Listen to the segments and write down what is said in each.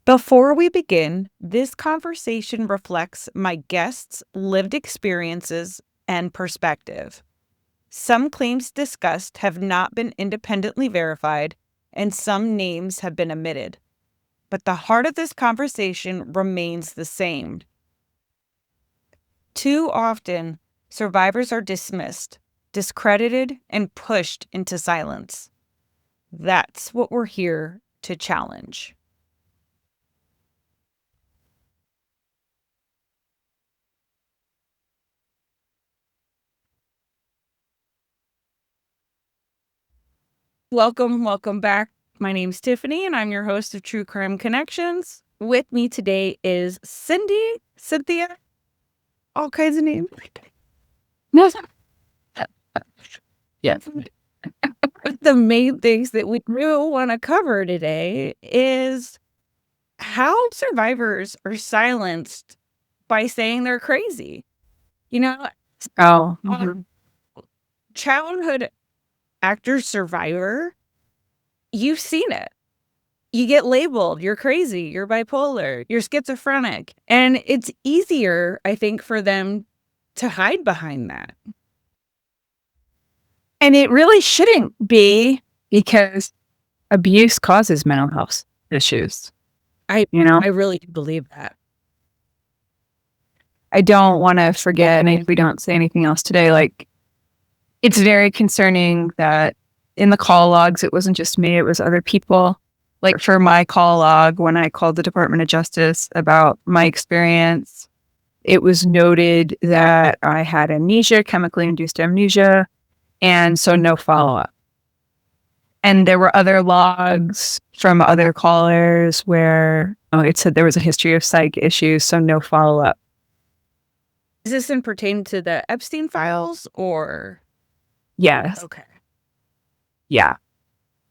Before we begin, this conversation reflects my guests' lived experiences and perspective. Some claims discussed have not been independently verified, and some names have been omitted. But the heart of this conversation remains the same. Too often, survivors are dismissed, discredited, and pushed into silence. That's what we're here to challenge. Welcome back. My name's Tiffany, and I'm your host of True Crime Connections. With me today is Cynthia, all kinds of names. No, yes. But the main things that we do want to cover today is how survivors are silenced by saying they're crazy. Childhood actor survivor, you've seen it. You get labeled, you're crazy, you're bipolar, you're schizophrenic. And it's easier, I think, for them to hide behind that. And it really shouldn't be, because abuse causes mental health issues. I really do believe that. I don't want to forget, and if we don't say anything else today, like, it's very concerning that in the call logs, it wasn't just me, it was other people. Like, for my call log, when I called the Department of Justice about my experience, it was noted that I had amnesia, chemically induced amnesia, and so no follow-up. And there were other logs from other callers where it said there was a history of psych issues, so no follow-up. Is this in pertain to the Epstein files or? Yes. Okay. Yeah.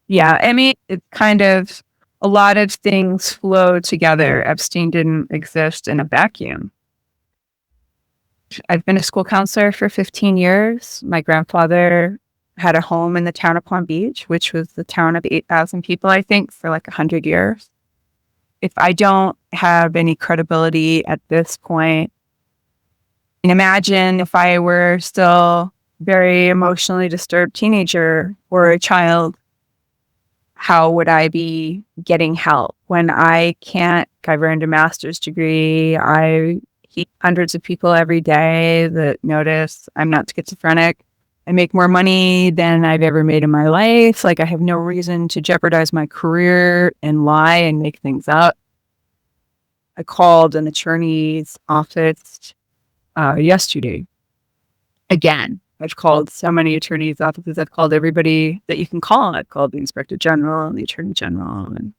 Yeah. I mean, it's kind of, a lot of things flow together. Epstein didn't exist in a vacuum. I've been a school counselor for 15 years. My grandfather had a home in the town of Palm Beach, which was the town of 8,000 people, I think, for like 100 years. If I don't have any credibility at this point, and imagine if I were still very emotionally disturbed teenager or a child, how would I be getting help when I've earned a master's degree? I meet hundreds of people every day that notice I'm not schizophrenic. I make more money than I've ever made in my life. Like, I have no reason to jeopardize my career and lie and make things up. I called an attorney's office yesterday. Again, I've called so many attorneys' offices. I've called everybody that you can call. I've called the Inspector General and the Attorney General. And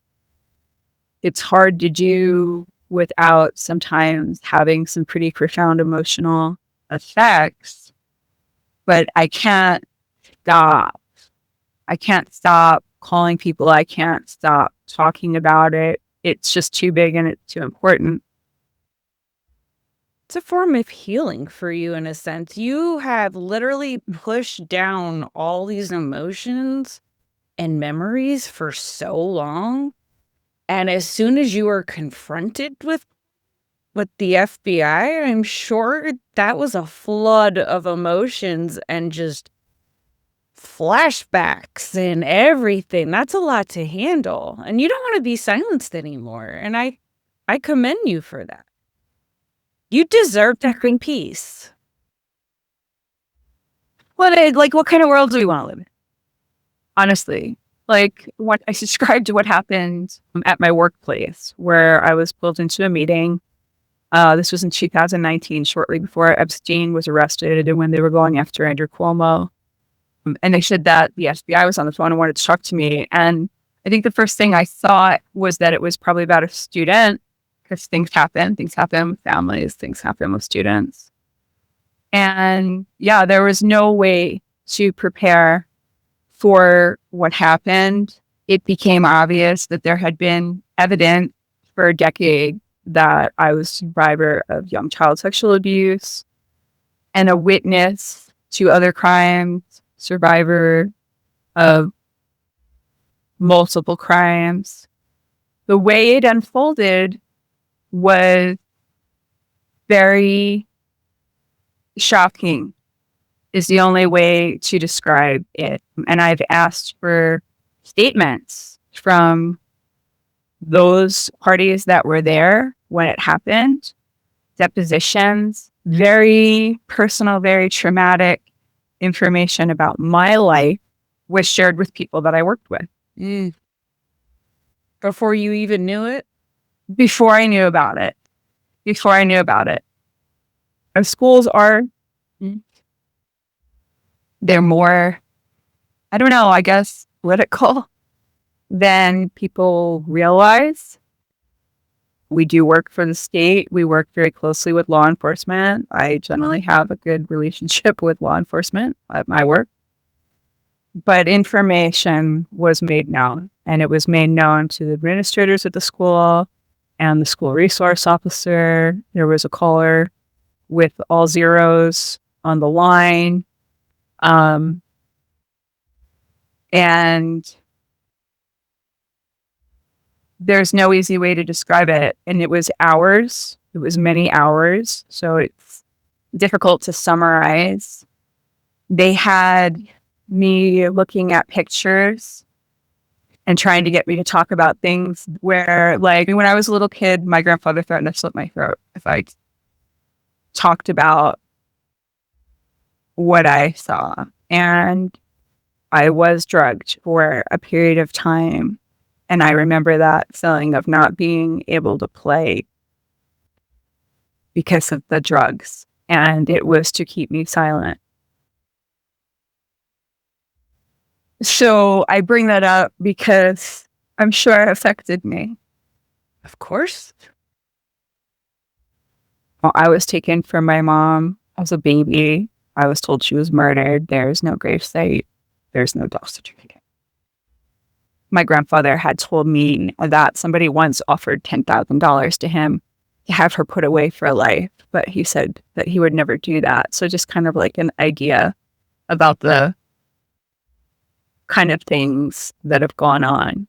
it's hard to do without sometimes having some pretty profound emotional effects. But I can't stop. I can't stop calling people. I can't stop talking about it. It's just too big and it's too important. It's a form of healing for you, in a sense. You have literally pushed down all these emotions and memories for so long. And as soon as you were confronted with the FBI, I'm sure that was a flood of emotions and just flashbacks and everything. That's a lot to handle. And you don't want to be silenced anymore. And I commend you for that. You deserve to bring peace. What kind of world do we want to live in? Honestly, like, what I subscribe to what happened at my workplace, where I was pulled into a meeting. This was in 2019, shortly before Epstein was arrested and when they were going after Andrew Cuomo. And they said that the FBI was on the phone and wanted to talk to me. And I think the first thing I thought was that it was probably about a student, because things happen. Things happen with families. Things happen with students. And yeah, there was no way to prepare for what happened. It became obvious that there had been evidence for a decade that I was a survivor of young child sexual abuse and a witness to other crimes, survivor of multiple crimes. The way it unfolded was very shocking, is the only way to describe it. And I've asked for statements from those parties that were there when it happened, depositions, very personal, very traumatic information about my life was shared with people that I worked with. Before you even knew it? Before I knew about it. And schools are, they're more, I don't know, I guess, political than people realize. We do work for the state. We work very closely with law enforcement. I generally have a good relationship with law enforcement at my work. But information was made known, and it was made known to the administrators at the school and the school resource officer. There was a caller with all zeros on the line. And there's no easy way to describe it. And it was hours. It was many hours. So it's difficult to summarize. They had me looking at pictures and trying to get me to talk about things where, like, when I was a little kid, my grandfather threatened to slit my throat if I talked about what I saw. And I was drugged for a period of time. And I remember that feeling of not being able to play because of the drugs. And it was to keep me silent. So I bring that up because I'm sure it affected me. Of course. Well, I was taken from my mom as a baby. I was told she was murdered. There's no gravesite. There's no death certificate. My grandfather had told me that somebody once offered $10,000 to him to have her put away for life, but he said that he would never do that. So just kind of like an idea about the kind of things that have gone on.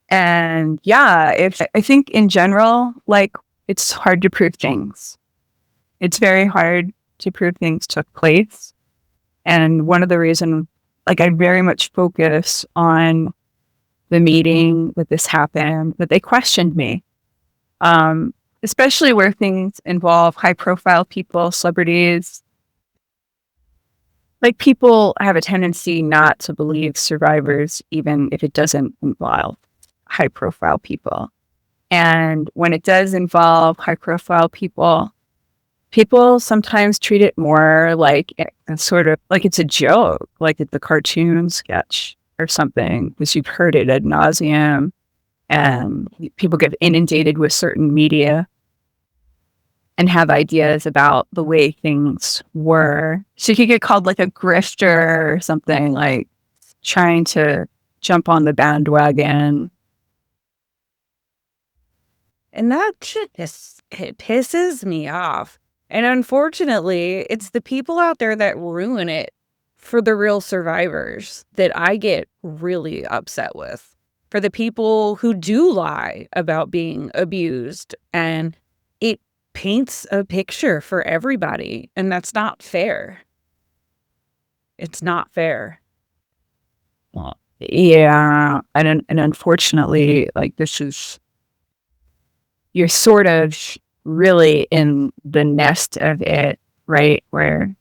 And yeah, I think in general, like, it's hard to prove things. It's very hard to prove things took place. And one of the reasons, like, I very much focus on the meeting that this happened, that they questioned me, especially where things involve high profile people, celebrities. Like, people have a tendency not to believe survivors, even if it doesn't involve high profile people. And when it does involve high profile people, people sometimes treat it more like sort of like it's a joke, like it's a cartoon sketch or something, because you've heard it ad nauseum, and people get inundated with certain media and have ideas about the way things were. So you could get called like a grifter or something, like trying to jump on the bandwagon. And that shit it pisses me off. And unfortunately, it's the people out there that ruin it for the real survivors that I get really upset with. For the people who do lie about being abused, and it paints a picture for everybody, and that's not fair. It's not fair. Well, yeah, and unfortunately, like, this is, you're sort of really in the nest of it, right? Where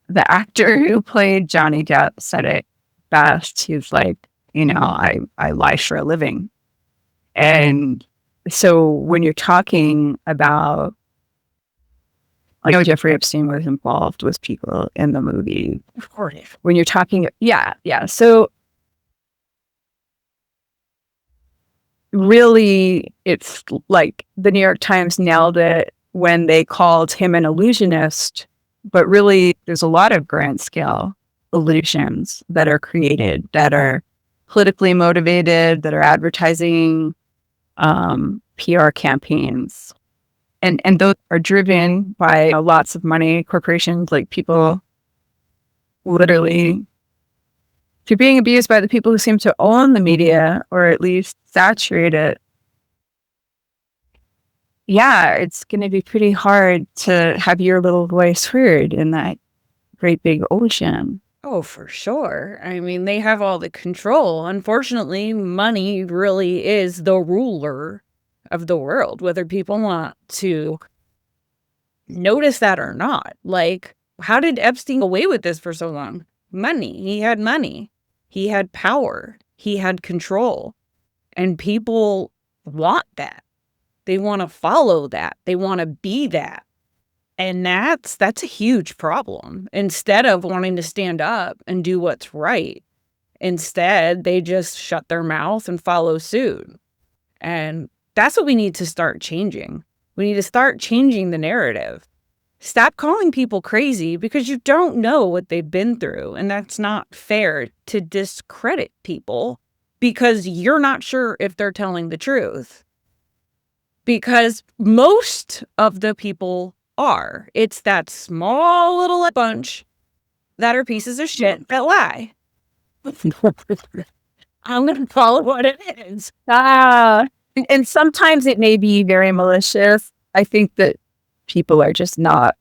the actor who played Johnny Depp said it best. He's like, I lie for a living. And so when you're talking about, like, Jeffrey Epstein was involved with people in the movie. Of course. When you're talking, yeah. So really, it's like the New York Times nailed it when they called him an illusionist, but really there's a lot of grand scale illusions that are created, that are politically motivated, that are advertising, PR campaigns. And those are driven by lots of money, corporations, like people literally If you're being abused by the people who seem to own the media or at least saturate it, yeah, it's going to be pretty hard to have your little voice heard in that great big ocean. Oh, for sure. I mean, they have all the control. Unfortunately, money really is the ruler of the world, whether people want to notice that or not. Like, how did Epstein get away with this for so long? Money. He had money. He had power. He had control. And people want that. They want to follow that. They want to be that. And that's a huge problem. Instead of wanting to stand up and do what's right, instead, they just shut their mouth and follow suit. And that's what we need to start changing. We need to start changing the narrative. Stop calling people crazy because you don't know what they've been through. And that's not fair to discredit people because you're not sure if they're telling the truth. Because most of the people are. It's that small little bunch that are pieces of shit that lie. I'm going to call it what it is. And sometimes it may be very malicious. I think that people are just not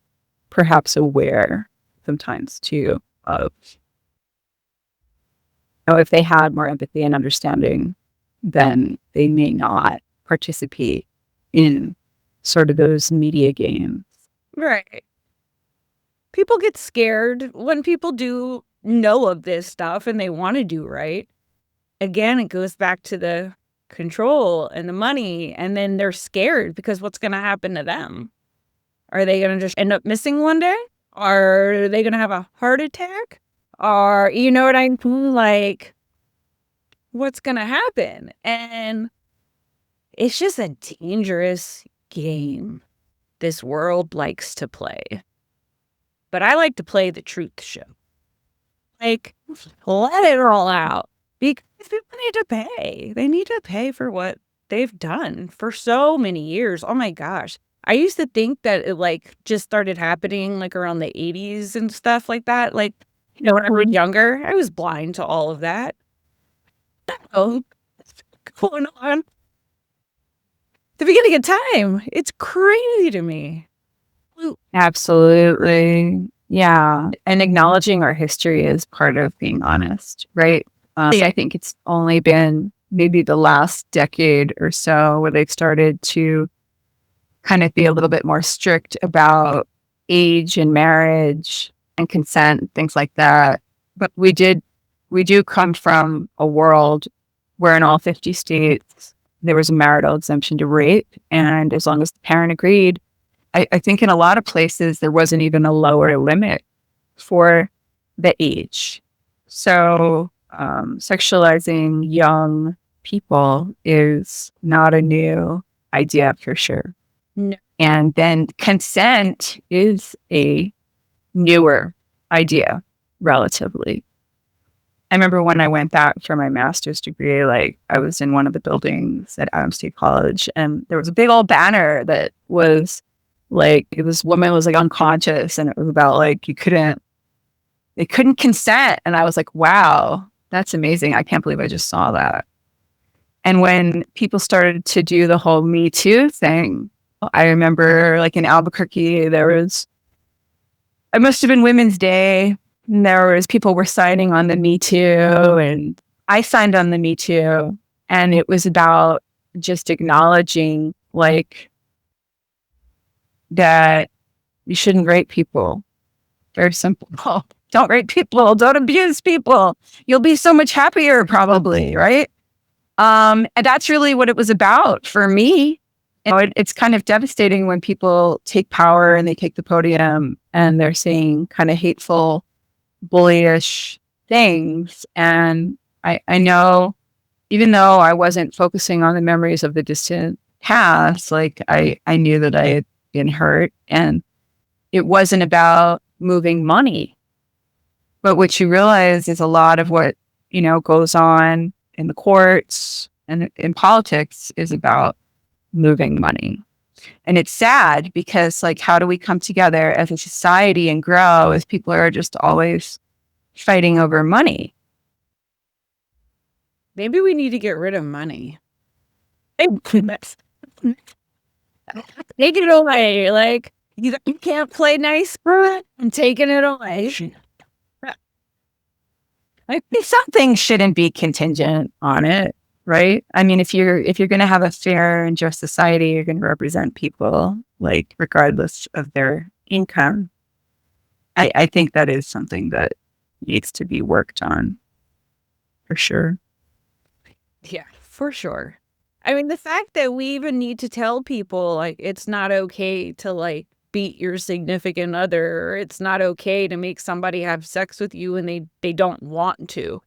perhaps aware sometimes too of, if they had more empathy and understanding, then they may not participate in sort of those media games. Right. People get scared when people do know of this stuff and they want to do right. Again, it goes back to the control and the money, and then they're scared because what's going to happen to them? Are they going to just end up missing one day? Are they going to have a heart attack? Or, you know what I mean? Like, what's going to happen? And it's just a dangerous game this world likes to play. But I like to play the truth show. Like, let it all out. Because people need to pay. They need to pay for what they've done for so many years. Oh my gosh. I used to think that it like just started happening like around the 80s and stuff like that. Like, when I was younger, I was blind to all of that. Oh, what's going on? The beginning of time. It's crazy to me. Absolutely. Yeah. And acknowledging our history is part of being honest, right? I think it's only been maybe the last decade or so where they've started to kind of be a little bit more strict about age and marriage and consent, things like that. But we do come from a world where in all 50 states, there was a marital exemption to rape. And as long as the parent agreed, I think in a lot of places, there wasn't even a lower limit for the age. So sexualizing young people is not a new idea for sure. No. And then consent is a newer idea, relatively. I remember when I went back for my master's degree, like I was in one of the buildings at Adams State College, and there was a big old banner that was like, this woman was like unconscious, and it was about like they couldn't consent. And I was like, wow, that's amazing. I can't believe I just saw that. And when people started to do the whole Me Too thing, I remember like in Albuquerque, it must have been Women's Day. And there was people were signing on the Me Too, and I signed on the Me Too. And it was about just acknowledging like that you shouldn't rape people. Very simple. Oh, don't rape people. Don't abuse people. You'll be so much happier probably, right? And that's really what it was about for me. It's kind of devastating when people take power and they take the podium and they're saying kind of hateful, bullyish things. And I know, even though I wasn't focusing on the memories of the distant past, like I knew that I had been hurt, and it wasn't about moving money. But what you realize is a lot of what, goes on in the courts and in politics is about moving money. And it's sad because like, how do we come together as a society and grow if people are just always fighting over money? Maybe we need to get rid of money. Take it away. Like, you can't play nice for it. I'm taking it away. I think some things shouldn't be contingent on it, right? I mean, if you're going to have a fair and just society, you're going to represent people like regardless of their income. I think that is something that needs to be worked on for sure. Yeah, for sure. I mean, the fact that we even need to tell people like it's not okay to like beat your significant other, or it's not okay to make somebody have sex with you and they don't want to.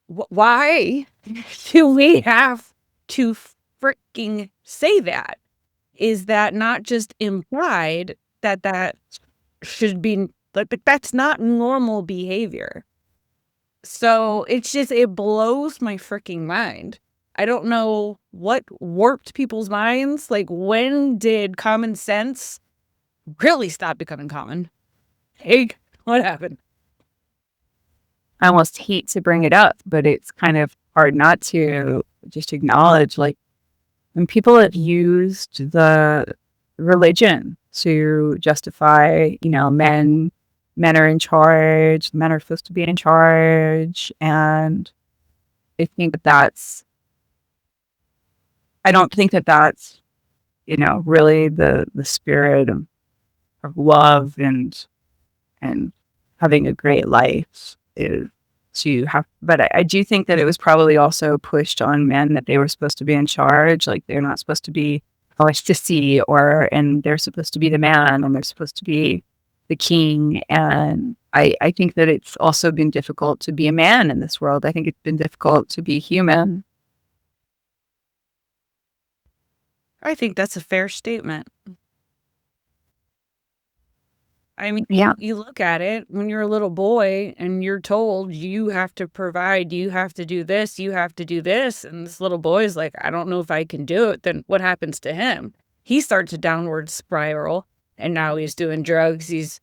Why do we have to freaking say that? Is that not just implied that should be like, but that's not normal behavior. So it's just, it blows my freaking mind. I don't know what warped people's minds. Like, when did common sense really stop becoming common? Hey, what happened? I almost hate to bring it up, but it's kind of hard not to just acknowledge like when people have used the religion to justify, men are in charge, men are supposed to be in charge. And I think I don't think that that's, really the spirit of love and having a great life is to have, but I do think that it was probably also pushed on men that they were supposed to be in charge. Like they're not supposed to be ecstasy and they're supposed to be the man and they're supposed to be the king. And I think that it's also been difficult to be a man in this world. I think it's been difficult to be human. I think that's a fair statement. I mean, Yeah. you look at it when you're a little boy and you're told you have to provide, you have to do this, you have to do this. And this little boy is like, I don't know if I can do it. Then what happens to him? He starts a downward spiral and now he's doing drugs. He's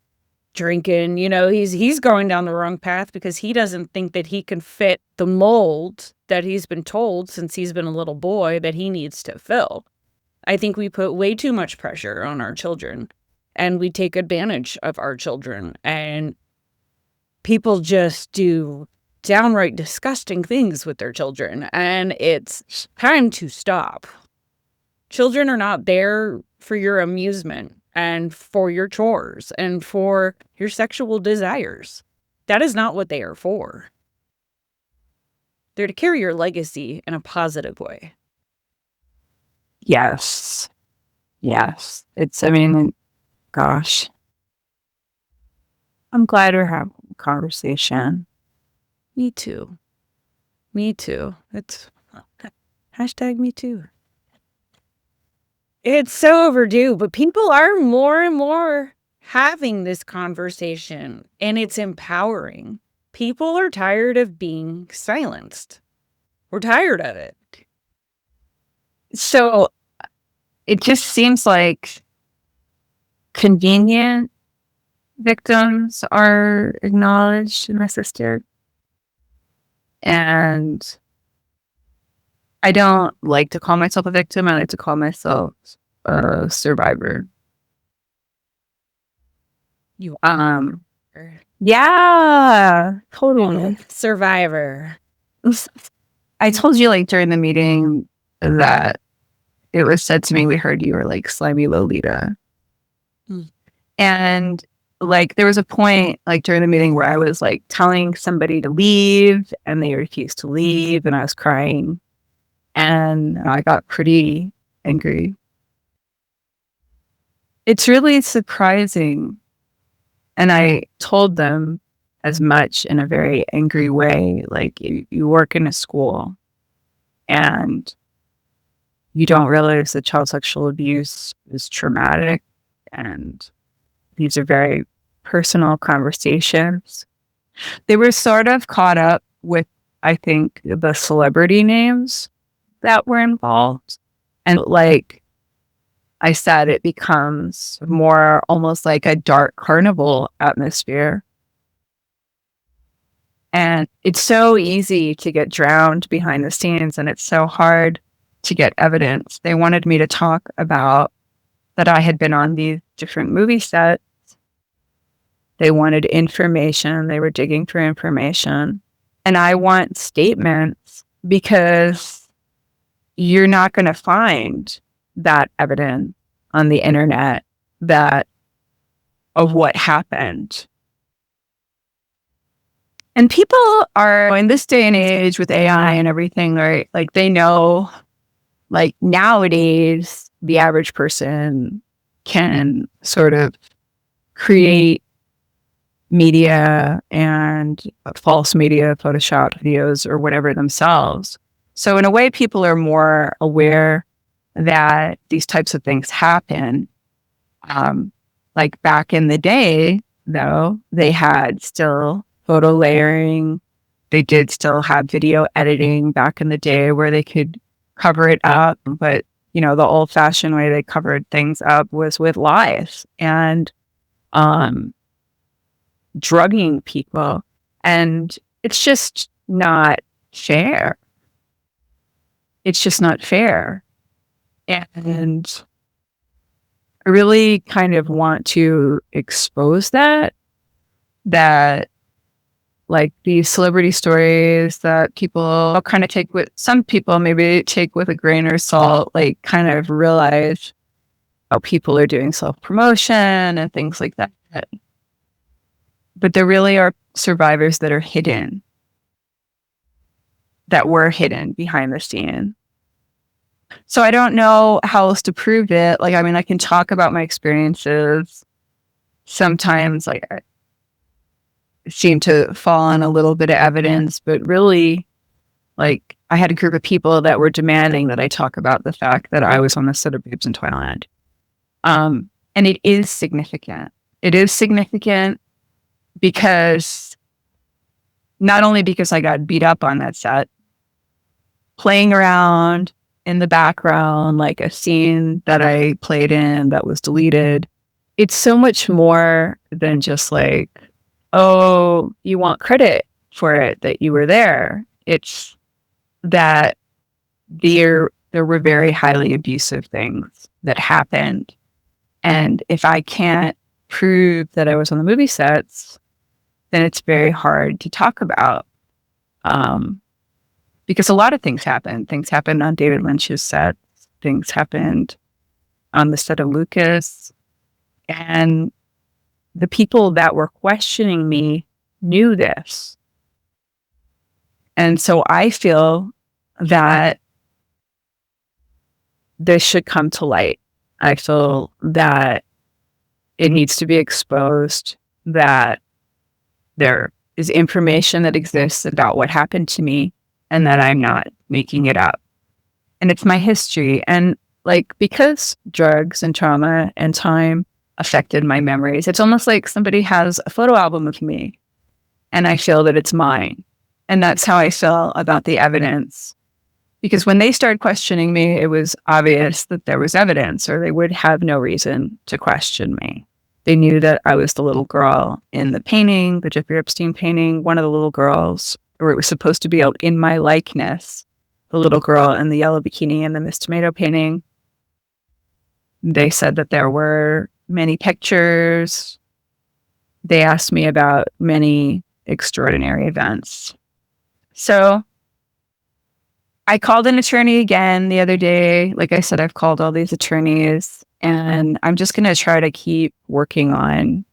drinking, he's going down the wrong path because he doesn't think that he can fit the mold that he's been told since he's been a little boy that he needs to fill. I think we put way too much pressure on our children and we take advantage of our children, and people just do downright disgusting things with their children, and it's time to stop. Children are not there for your amusement and for your chores and for your sexual desires. That is not what they are for. They're to carry your legacy in a positive way. Yes. Gosh. I'm glad we're having a conversation. Me too. It's hashtag me too. It's so overdue, but people are more and more having this conversation, and it's empowering. People are tired of being silenced. We're tired of it. So it just seems like convenient victims are acknowledged and assisted. And I don't like to call myself a victim. I like to call myself a survivor. You Yeah, totally. survivor. I told you like during the meeting that it was said to me, we heard you were like slimy Lolita. And like there was a point like during the meeting where I was like telling somebody to leave and they refused to leave and I was crying and I got pretty angry. It's really surprising. And I told them as much in a very angry way, like you work in a school and you don't realize that child sexual abuse is traumatic and these are very personal conversations. They were sort of caught up with, I think, the celebrity names that were involved. And like I said, it becomes more almost like a dark carnival atmosphere. And it's so easy to get drowned behind the scenes, and it's so hard to get evidence. They wanted me to talk about that I had been on these different movie sets. They wanted information. They were digging for information. And I want statements because you're not going to find that evidence on the internet that of what happened. And people are in this day and age with AI and everything, right? Like they know, like nowadays, the average person can sort of create media and false media, Photoshop videos or whatever themselves. So in a way, people are more aware that these types of things happen. Like back in the day, though, they had still photo layering. They did still have video editing back in the day where they could cover it up. But, you know, the old fashioned way they covered things up was with lies and drugging people. And it's just not fair. It's just not fair. And I really kind of want to expose that like these celebrity stories that people kind of take with, some people maybe take with a grain of salt, like kind of realize how people are doing self-promotion and things like that. But there really are survivors that are hidden, that were hidden behind the scene. So I don't know how else to prove it. Like, I mean, I can talk about my experiences. Sometimes, like, I seem to fall on a little bit of evidence, but really, like, I had a group of people that were demanding that I talk about the fact that I was on the set of Boobs in Toyland. And it is significant. It is significant because not only because I got beat up on that set, playing around in the background, like a scene that I played in that was deleted. It's so much more than just like, oh, you want credit for it that you were there. It's that there were very highly abusive things that happened. And if I can't prove that I was on the movie sets, then it's very hard to talk about. Because a lot of things happened. Things happened on David Lynch's set. Things happened on the set of Lucas. And the people that were questioning me knew this. And so I feel that this should come to light. I feel that it needs to be exposed, that there is information that exists about what happened to me and that I'm not making it up. And it's my history. And like, because drugs and trauma and time affected my memories, it's almost like somebody has a photo album of me and I feel that it's mine. And that's how I feel about the evidence. Because when they started questioning me, it was obvious that there was evidence, or they would have no reason to question me. They knew that I was the little girl in the painting, the Jeffrey Epstein painting, one of the little girls, or it was supposed to be in my likeness, the little girl in the yellow bikini in the Miss Tomato painting. They said that there were many pictures. They asked me about many extraordinary events. So I called an attorney again the other day. Like I said, I've called all these attorneys, and I'm just going to try to keep working on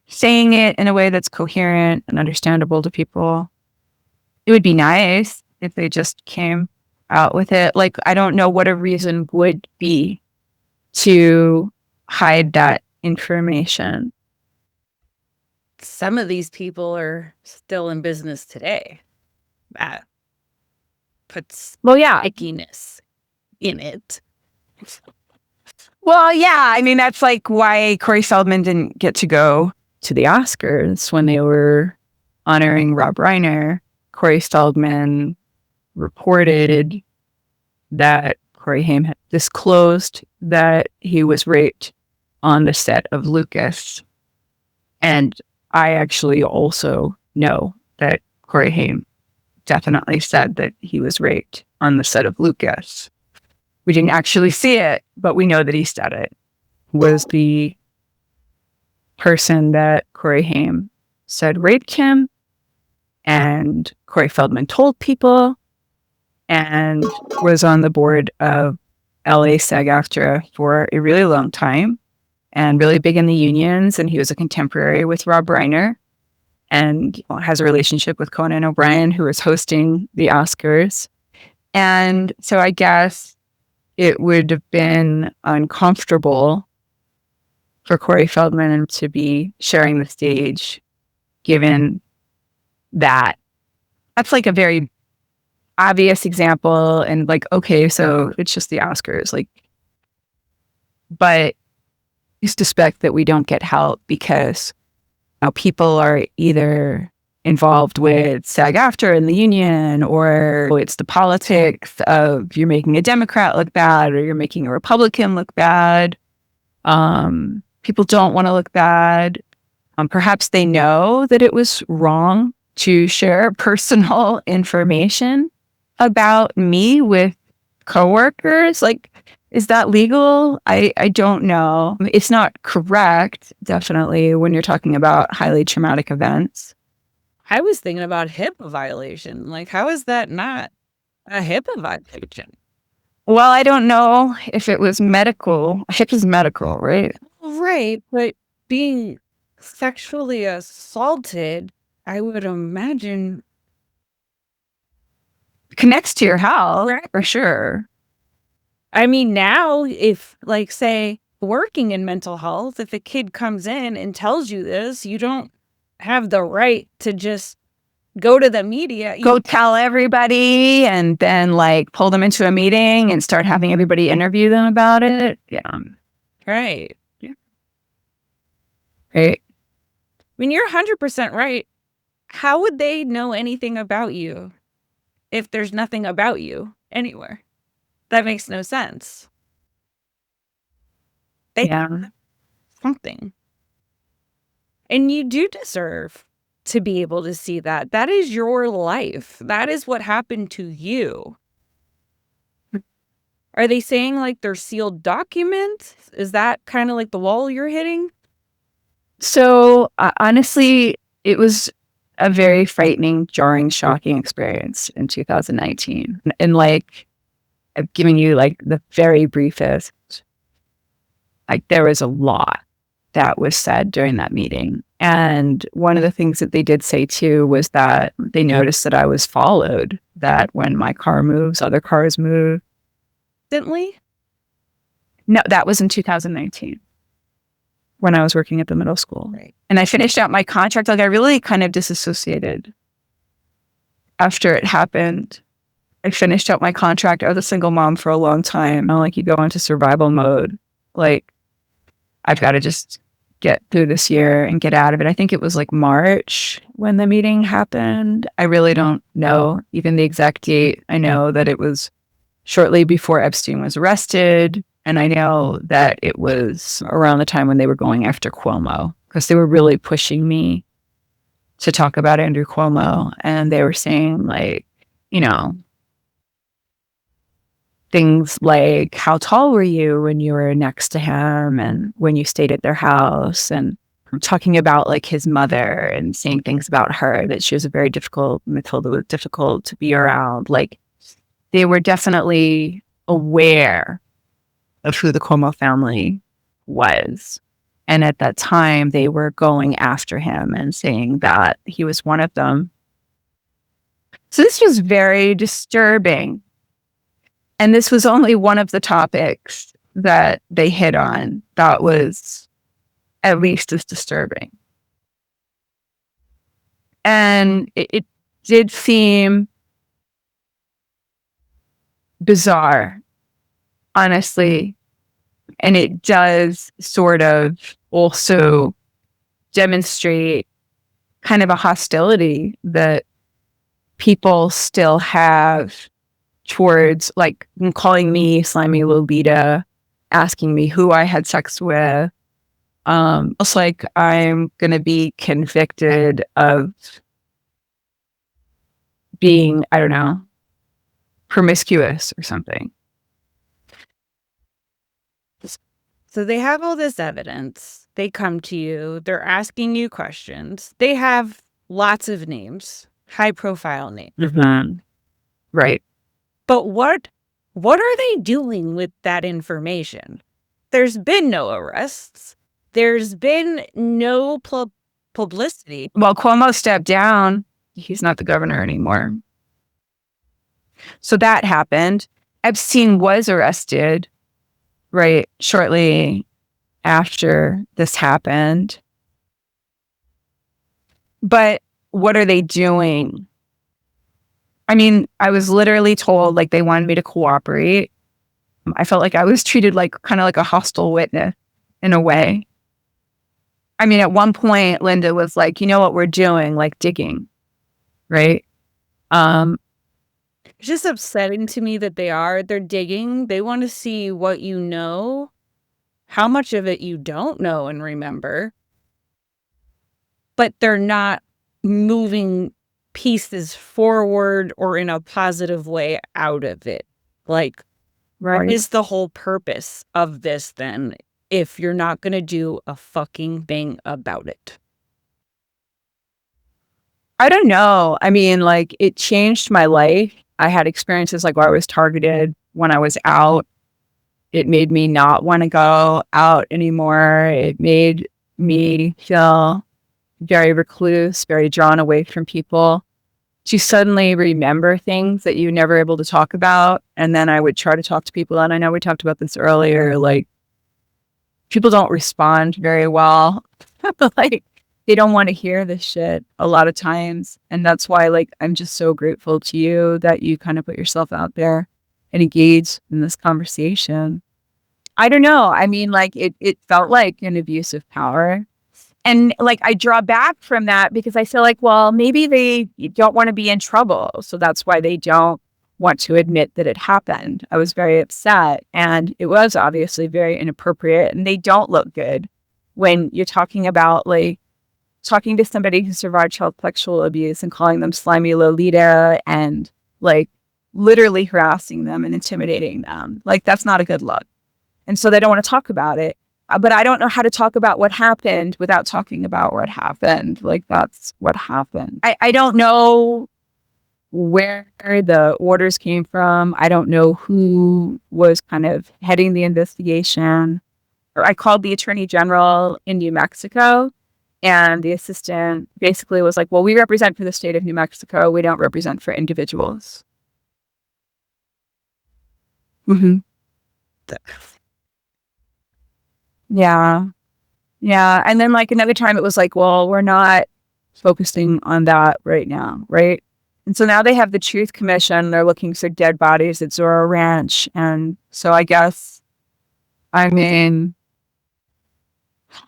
saying it in a way that's coherent and understandable to people. It would be nice if they just came out with it. Like, I don't know what a reason would be to hide that information. Some of these people are still in business today. That puts ickiness in it. Well, yeah. I mean, that's like why Corey Feldman didn't get to go to the Oscars when they were honoring Rob Reiner. Corey Feldman reported that Corey Haim had disclosed that he was raped on the set of Lucas. And I actually also know that Corey Haim definitely said that he was raped on the set of Lucas. We didn't actually see it, but we know that he said it. Was the person that Corey Haim said raped him, and Corey Feldman told people, and was on the board of LA SAG-AFTRA for a really long time and really big in the unions. And he was a contemporary with Rob Reiner and has a relationship with Conan O'Brien, who is hosting the Oscars. And so I guess it would have been uncomfortable for Corey Feldman to be sharing the stage, given that that's like a very obvious example. And like, okay, so it's just the Oscars. Like, but I suspect that we don't get help because people are either involved with SAG-AFTRA and the union, or it's the politics of you're making a Democrat look bad or you're making a Republican look bad. People don't want to look bad. Perhaps they know that it was wrong to share personal information about me with coworkers. Like, is that legal? I don't know. It's not correct, definitely, when you're talking about highly traumatic events. I was thinking about HIPAA violation. Like, how is that not a HIPAA violation? Well, I don't know if it was medical. HIPAA is medical, right? Right, but being sexually assaulted, I would imagine Connects to your health, Right. for sure. I mean, now, if, like, say, working in mental health, if a kid comes in and tells you this, you don't have the right to just go to the media. Go tell everybody and then like pull them into a meeting and start having everybody interview them about it. Yeah. Right. Yeah. Right. I mean, you're 100% right. How would they know anything about you if there's nothing about you anywhere? That makes no sense. They Yeah. something. And you do deserve to be able to see that. That is your life. That is what happened to you. Are they saying like they're sealed documents? Is that kind of like the wall you're hitting? So honestly, it was a very frightening, jarring, shocking experience in 2019. And like, I'm giving you like the very briefest, like there was a lot that was said during that meeting. And one of the things that they did say too was that they noticed that I was followed, that when my car moves, other cars move. Instantly? No, that was in 2019 when I was working at the middle school. Right. And I finished out my contract. Like I really kind of disassociated after it happened. I finished out my contract. I was a single mom for a long time. Like you go into survival mode. Like I've got to just get through this year and get out of it. I think it was like March when the meeting happened. I really don't know even the exact date. I know that it was shortly before Epstein was arrested. And I know that it was around the time when they were going after Cuomo, because they were really pushing me to talk about Andrew Cuomo. And they were saying like, you know, things like, how tall were you when you were next to him and when you stayed at their house? And talking about like his mother and saying things about her, that she was Matilda was difficult to be around. Like they were definitely aware of who the Cuomo family was. And at that time, they were going after him and saying that he was one of them. So this was very disturbing. And this was only one of the topics that they hit on that was at least as disturbing. And it did seem bizarre, honestly. And it does sort of also demonstrate kind of a hostility that people still have towards like calling me slimy Lolita, asking me who I had sex with. It's like I'm going to be convicted of being, I don't know, promiscuous or something. So they have all this evidence. They come to you. They're asking you questions. They have lots of names, high profile names. Mm-hmm. Right. But what are they doing with that information? There's been no arrests. There's been no publicity. Well, Cuomo stepped down. He's not the governor anymore. So that happened. Epstein was arrested, right, shortly after this happened. But what are they doing? I mean, I was literally told like they wanted me to cooperate. I felt like I was treated like kind of like a hostile witness in a way. I mean, at one point, Linda was like, you know what we're doing? Like digging, right? It's just upsetting to me that they're digging. They want to see what you know, how much of it you don't know and remember, but they're not moving pieces forward or in a positive way out of it. Like, Right. what is the whole purpose of this then if you're not going to do a fucking thing about it? I don't know. I mean, like it changed my life. I had experiences like where I was targeted when I was out. It made me not want to go out anymore. It made me feel very recluse, very drawn away from people. To suddenly remember things that you were never able to talk about. And then I would try to talk to people. And I know we talked about this earlier, like people don't respond very well. Like they don't want to hear this shit a lot of times. And that's why like I'm just so grateful to you that you kind of put yourself out there and engage in this conversation. I don't know. I mean, like it felt like an abuse of power. And like I draw back from that because I feel like, well, maybe they don't want to be in trouble. So that's why they don't want to admit that it happened. I was very upset and it was obviously very inappropriate and they don't look good when you're talking about like talking to somebody who survived child sexual abuse and calling them slimy Lolita and like literally harassing them and intimidating them. Like that's not a good look. And so they don't want to talk about it. But I don't know how to talk about what happened without talking about what happened. Like, that's what happened. I don't know where the orders came from. I don't know who was kind of heading the investigation. Or I called the attorney general in New Mexico, and the assistant basically was like, well, we represent for the state of New Mexico. We don't represent for individuals. Mm-hmm. Yeah. Yeah. And then like another time it was like, well, we're not focusing on that right now. Right. And so now they have the Truth Commission. They're looking for dead bodies at Zorro Ranch. And so I guess, I mean,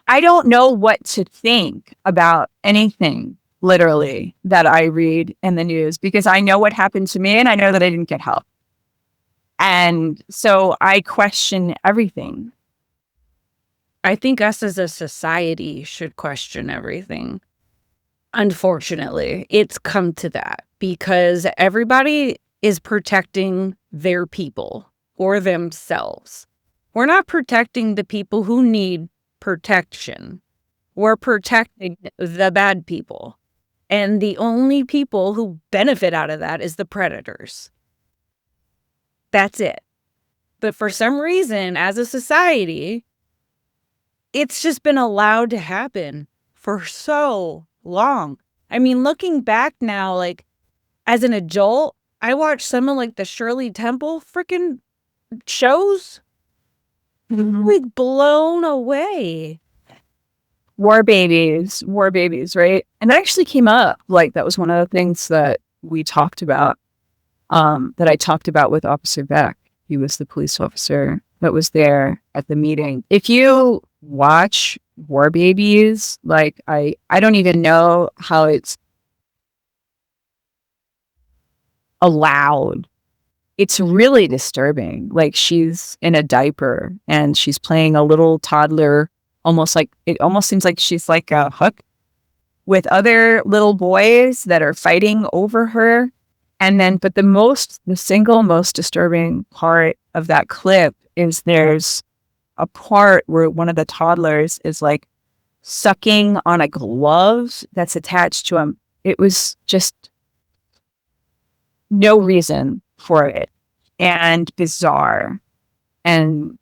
I don't know what to think about anything literally that I read in the news because I know what happened to me and I know that I didn't get help. And so I question everything. I think us as a society should question everything. Unfortunately, it's come to that because everybody is protecting their people or themselves. We're not protecting the people who need protection. We're protecting the bad people. And the only people who benefit out of that is the predators. That's it. But for some reason, as a society, it's just been allowed to happen for so long. I mean, looking back now, like as an adult, I watched some of like the Shirley Temple freaking shows. Like blown away. War babies, right? And that actually came up. Like that was one of the things that we talked about, that I talked about with Officer Beck. He was the police officer that was there at the meeting. If you watch War Babies, like I don't even know how it's allowed. It's really disturbing. Like she's in a diaper and she's playing a little toddler, it almost seems like she's like a hook with other little boys that are fighting over her. But the single most disturbing part of that clip is there's a part where one of the toddlers is like sucking on a glove that's attached to him. It was just no reason for it and bizarre. And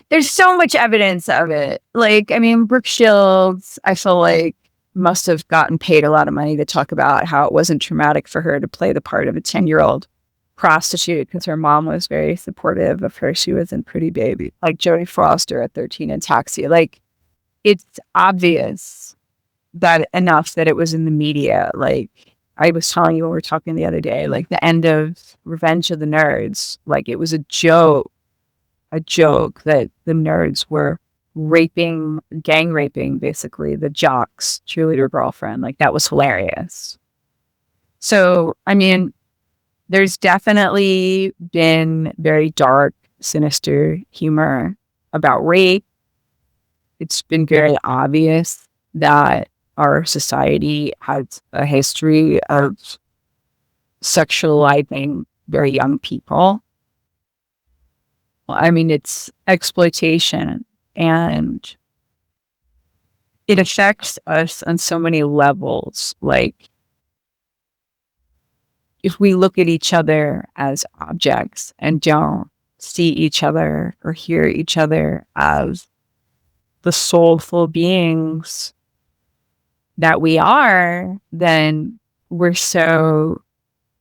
there's so much evidence of it. Like, I mean, Brooke Shields, I feel like, must have gotten paid a lot of money to talk about how it wasn't traumatic for her to play the part of a 10-year-old prostitute because her mom was very supportive of her. She was in Pretty Baby, like Jodie Foster at 13 in Taxi. Like, it's obvious that enough that it was in the media. Like, I was telling you when we were talking the other day, like the end of Revenge of the Nerds, like it was a joke that the nerds were gang raping, basically, the jock's cheerleader girlfriend. Like, that was hilarious. So, I mean, there's definitely been very dark, sinister humor about rape. It's been very obvious that our society has a history of sexualizing very young people. I mean, it's exploitation, and it affects us on so many levels. Like, if we look at each other as objects and don't see each other or hear each other as the soulful beings that we are, then we're so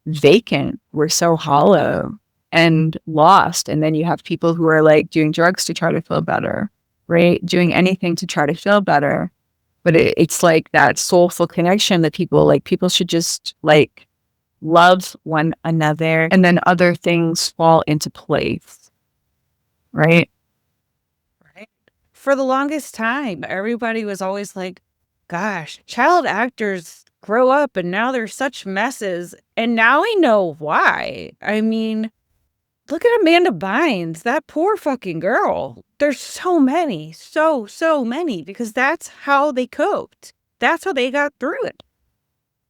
vacant, we're so hollow and lost. And then you have people who are like doing drugs to try to feel better, right? Doing anything to try to feel better. But it's like that soulful connection that people should just like love one another, and then other things fall into place, right? Right. For the longest time, everybody was always like, gosh, child actors grow up and now they're such messes. And now we know why. I mean, look at Amanda Bynes, that poor fucking girl. There's so many, so many, because that's how they coped. That's how they got through it.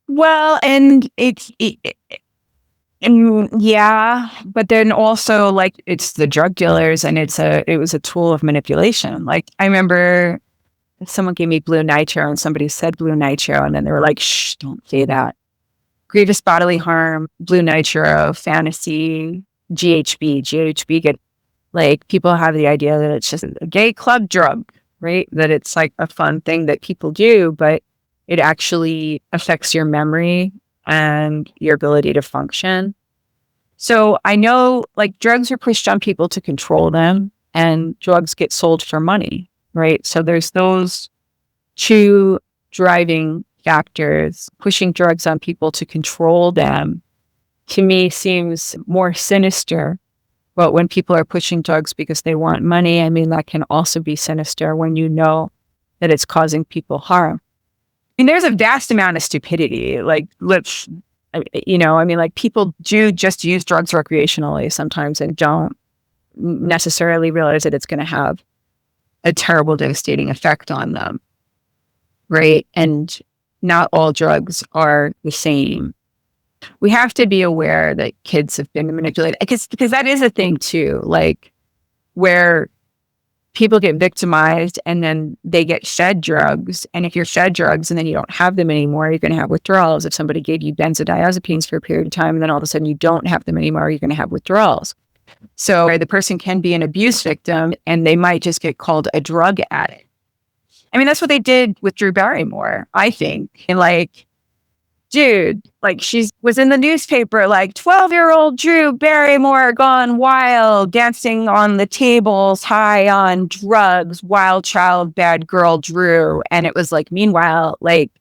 Well, and yeah, but then also like it's the drug dealers, and it was a tool of manipulation. Like, I remember someone gave me blue nitro and somebody said blue nitro, and then they were like, shh, don't say that. Grievous bodily harm, blue nitro, fantasy, GHB get, like, people have the idea that it's just a gay club drug, right? That it's like a fun thing that people do, but it actually affects your memory and your ability to function. So I know like drugs are pushed on people to control them, and drugs get sold for money, right? So there's those two driving factors. Pushing drugs on people to control them, to me, seems more sinister. But when people are pushing drugs because they want money, I mean, that can also be sinister when you know that it's causing people harm. I mean, there's a vast amount of stupidity. Like, I mean, like, people do just use drugs recreationally sometimes and don't necessarily realize that it's going to have a terrible, devastating effect on them, right? And not all drugs are the same. We have to be aware that kids have been manipulated, because that is a thing too, like, where people get victimized and then they get fed drugs. And if you're fed drugs and then you don't have them anymore, you're going to have withdrawals. If somebody gave you benzodiazepines for a period of time and then all of a sudden you don't have them anymore, you're going to have withdrawals. So the person can be an abuse victim and they might just get called a drug addict. I mean, that's what they did with Drew Barrymore, I think. And like, dude, like, she was in the newspaper, like 12-year-old Drew Barrymore gone wild, dancing on the tables, high on drugs, wild child, bad girl Drew. And it was like, meanwhile, like,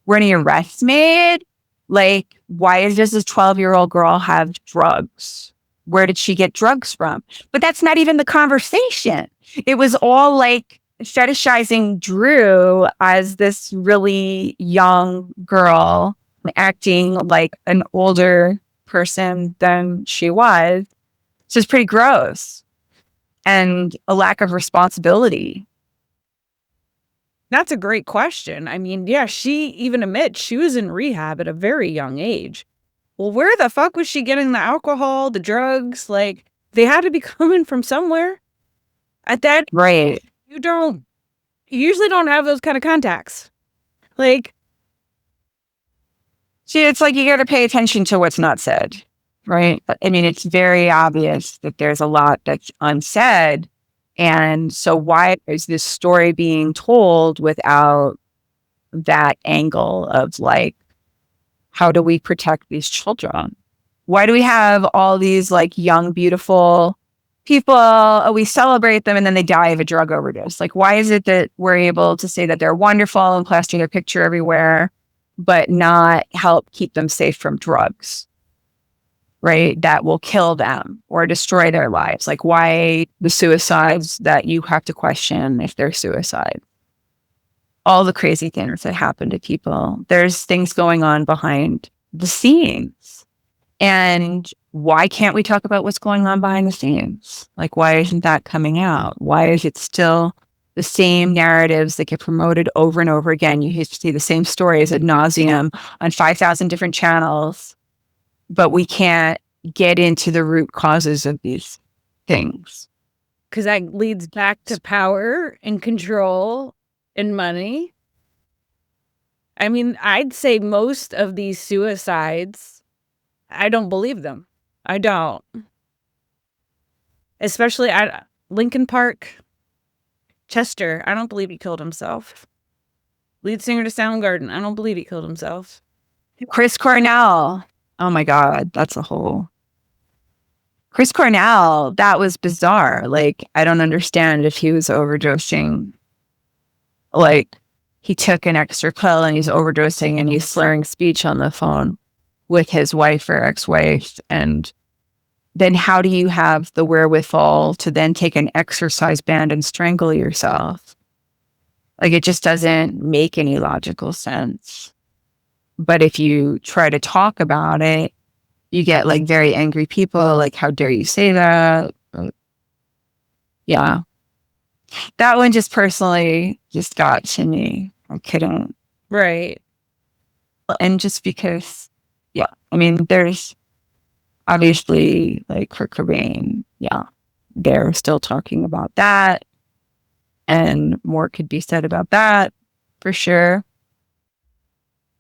were any arrests made? Like, why does this 12-year-old girl have drugs? Where did she get drugs from? But that's not even the conversation. It was all like fetishizing Drew as this really young girl acting like an older person than she was. So it's pretty gross, and a lack of responsibility. That's a great question. I mean, yeah, she even admits she was in rehab at a very young age. Well, where the fuck was she getting the alcohol, the drugs? Like, they had to be coming from somewhere. At that, Right. you usually don't have those kind of contacts. Like, See, it's like you got to pay attention to what's not said, right? I mean, it's very obvious that there's a lot that's unsaid. And so, why is this story being told without that angle of like, how do we protect these children? Why do we have all these like young, beautiful people? Oh, we celebrate them and then they die of a drug overdose. Like, why is it that we're able to say that they're wonderful and plaster their picture everywhere, but not help keep them safe from drugs, right? That will kill them or destroy their lives. Like, why the suicides that you have to question if they're suicide? All the crazy things that happen to people. There's things going on behind the scenes. And why can't we talk about what's going on behind the scenes? Like, why isn't that coming out? Why is it still the same narratives that get promoted over and over again? You used to see the same stories ad nauseum on 5,000 different channels, but we can't get into the root causes of these things. because that leads back to power and control and money. I mean, I'd say most of these suicides, I don't believe them. I don't. Especially at Lincoln Park, Chester, I don't believe he killed himself. Lead singer to Soundgarden, I don't believe he killed himself. Chris Cornell. Oh my God, that's a whole. Chris Cornell, that was bizarre. Like, I don't understand if he was overdosing. Like, he took an extra pill and he's overdosing and he's slurring speech on the phone with his wife or ex-wife. And then how do you have the wherewithal to then take an exercise band and strangle yourself? Like, it just doesn't make any logical sense. But if you try to talk about it, you get like very angry people, like, how dare you say that? Yeah. That one just personally just got to me. I couldn't. Right. And just because, yeah, I mean, there's obviously like Kurt Cobain. Yeah. They're still talking about that. And more could be said about that for sure.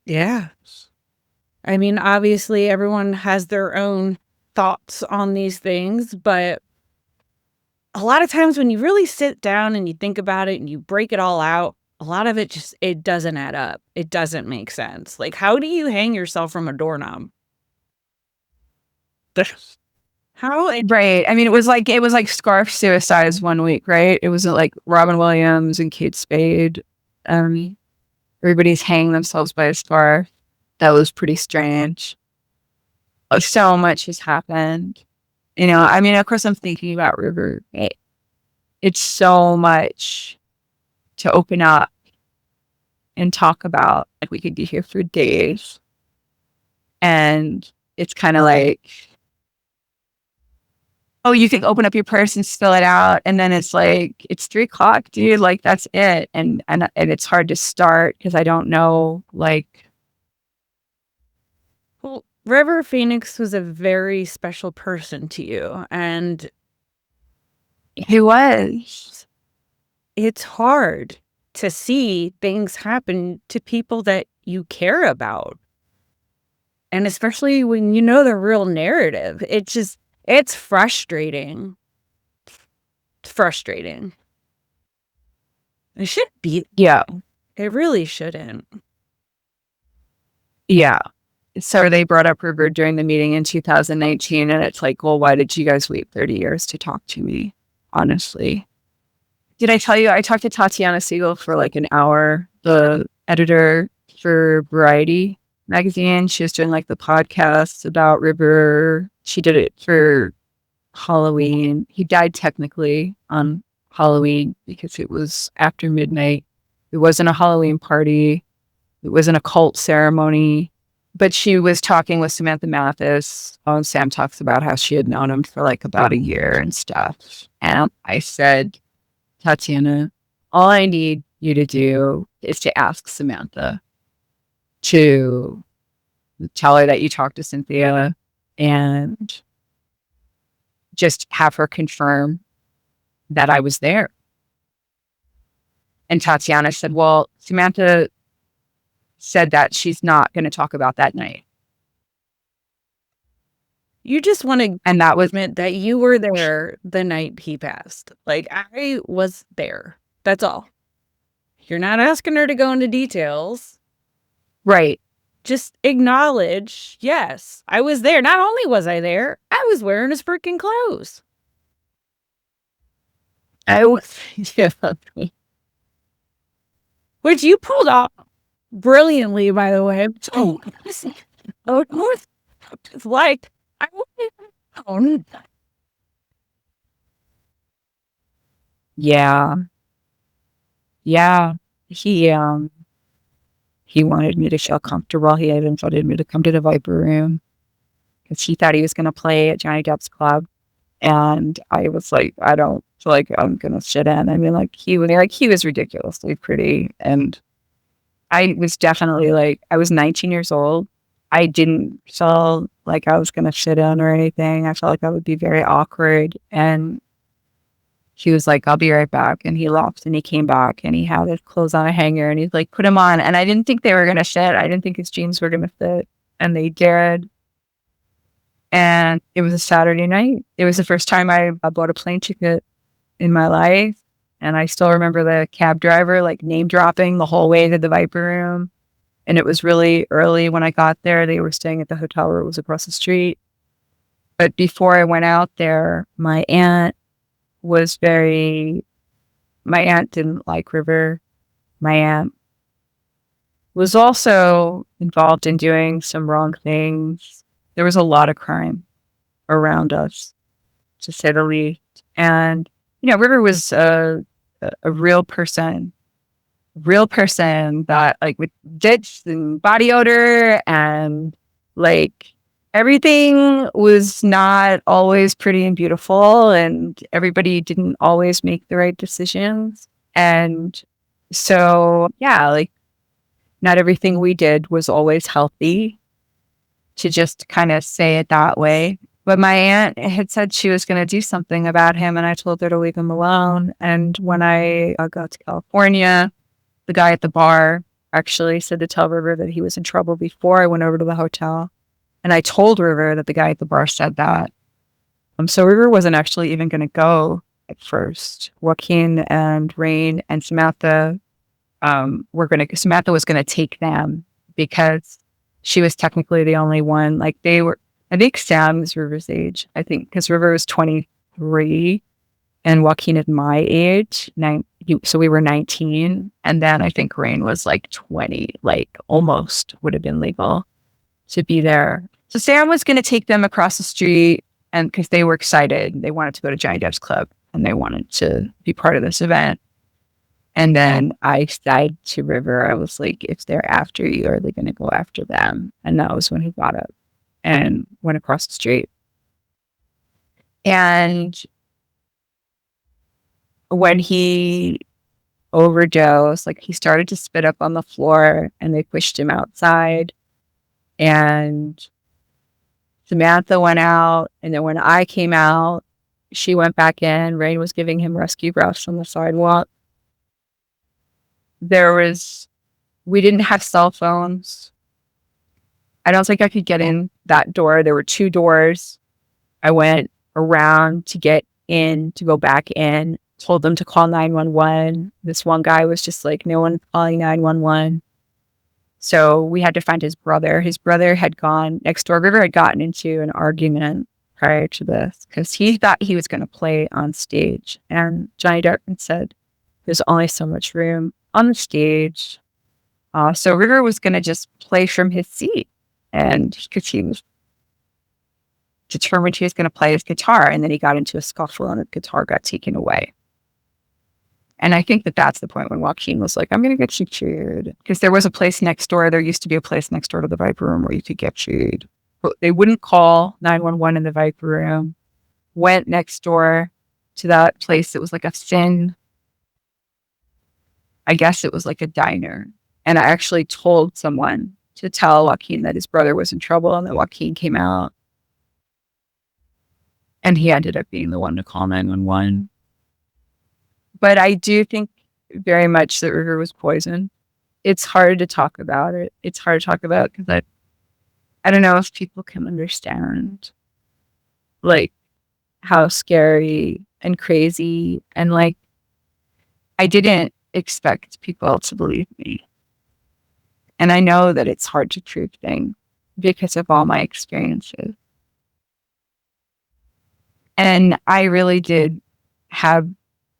Yeah. I mean, obviously, everyone has their own thoughts on these things, but a lot of times when you really sit down and you think about it and you break it all out, a lot of it it doesn't add up. It doesn't make sense. Like, how do you hang yourself from a doorknob? How? Right. I mean, it was like scarf suicides one week, right? It wasn't like Robin Williams and Kate Spade. Everybody's hanging themselves by a scarf. That was pretty strange. So much has happened. You know, I mean, of course, I'm thinking about River. It's so much to open up and talk about. Like, we could be here for days. And it's kind of like, oh, you can open up your purse and spill it out. And then it's like, it's 3:00, dude. Like, that's it. And it's hard to start because I don't know, like. Well, River Phoenix was a very special person to you. And He was. it's hard to see things happen to people that you care about. And especially when you know the real narrative, it's frustrating. It's frustrating. It shouldn't be. Yeah. It really shouldn't. Yeah. So they brought up River during the meeting in 2019. And it's like, well, why did you guys wait 30 years to talk to me? Honestly. Did I tell you I talked to Tatiana Siegel for like an hour, the editor for Variety magazine? She was doing like the podcast about River. She did it for Halloween. He died technically on Halloween because it was after midnight. It wasn't a Halloween party. It wasn't a cult ceremony. But she was talking with Samantha Mathis. And Sam talks about how she had known him for like about a year and stuff. And I said, Tatiana, all I need you to do is to ask Samantha to tell her that you talked to Cynthia and just have her confirm that I was there. And Tatiana said, well, Samantha said that she's not going to talk about that night. You just want to And that was admit that you were there the night he passed. Like, I was there. That's all. You're not asking her to go into details. right. Just acknowledge, yes, I was there. Not only was I there, I was wearing his freaking clothes. I was, yeah. Which you pulled off brilliantly, by the way. So, it's like, I wouldn't. Yeah. Yeah. He wanted me to feel comfortable. He even wanted me to come to the Viper Room because he thought he was going to play at Johnny Depp's club. And I was like, I don't feel like I'm going to sit in. I mean, like he was ridiculously pretty. And I was definitely like, I was 19 years old. I didn't feel like I was going to sit in or anything. I felt like I would be very awkward. And he was like, I'll be right back. And he left and he came back and he had his clothes on a hanger and he's like, put them on. And I didn't think they were going to fit. I didn't think his jeans were going to fit. And they did. And it was a Saturday night. It was the first time I bought a plane ticket in my life. And I still remember the cab driver like name dropping the whole way to the Viper Room. And it was really early when I got there. They were staying at the hotel where it was across the street. But before I went out there, my aunt didn't like River. My aunt was also involved in doing some wrong things. There was a lot of crime around us, to say the least. And, River was a real person that like with ditch and body odor and like everything was not always pretty and beautiful and everybody didn't always make the right decisions. And so, yeah, like not everything we did was always healthy, to just kind of say it that way. But my aunt had said she was going to do something about him and I told her to leave him alone. And when I got to California, the guy at the bar actually said to tell River that he was in trouble before I went over to the hotel. And I told River that the guy at the bar said that. So River wasn't actually even going to go at first. Joaquin and Rain and Samantha Samantha was going to take them because she was technically the only one. Like I think Sam is River's age, I think, because River was 23 and Joaquin is my age. So we were 19. And then I think Rain was like 20, like almost would have been legal to be there. So Sam was going to take them across the street and because they were excited. They wanted to go to Johnny Depp's club and they wanted to be part of this event. And then I said to River, I was like, if they're after you, are they going to go after them? And that was when he got up and went across the street. And when he overdosed, like he started to spit up on the floor and they pushed him outside. And Samantha went out. And then when I came out, she went back in. Rain was giving him rescue breaths on the sidewalk. We didn't have cell phones. I don't think I could get in that door. There were two doors. I went around to get in, to go back in, told them to call 911. This one guy was just like, no one's calling 911. So we had to find his brother. His brother had gone next door. River had gotten into an argument prior to this because he thought he was going to play on stage. And Johnny Depp said, there's only so much room on the stage. So River was going to just play from his seat. And because he was determined he was going to play his guitar. And then he got into a scuffle and the guitar got taken away. And I think that that's the point when Joaquin was like, I'm going to get you chewed. Because there was a place next door. There used to be a place next door to the Viper Room where you could get chewed. But they wouldn't call 911 in the Viper Room. Went next door to that place. It was like a thin, I guess it was like a diner. And I actually told someone to tell Joaquin that his brother was in trouble, and that Joaquin came out, and he ended up being the one to call 911. But I do think very much that River was poisoned. It's hard to talk about it. It's hard to talk about because I don't know if people can understand like how scary and crazy, and like I didn't expect people to believe me. And I know that it's hard to prove things because of all my experiences. And I really did have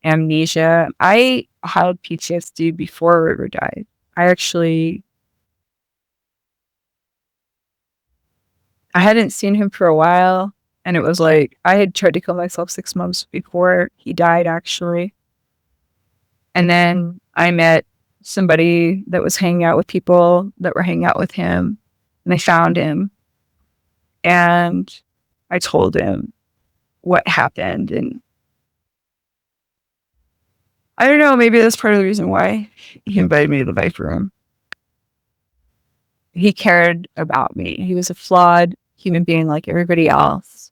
amnesia. I had PTSD before River died. I hadn't seen him for a while. And it was like, I had tried to kill myself 6 months before he died, actually. And then I met somebody that was hanging out with people that were hanging out with him. And they found him. And I told him what happened. And I don't know, maybe that's part of the reason why he invited me to the Viper Room. He cared about me. He was a flawed human being like everybody else,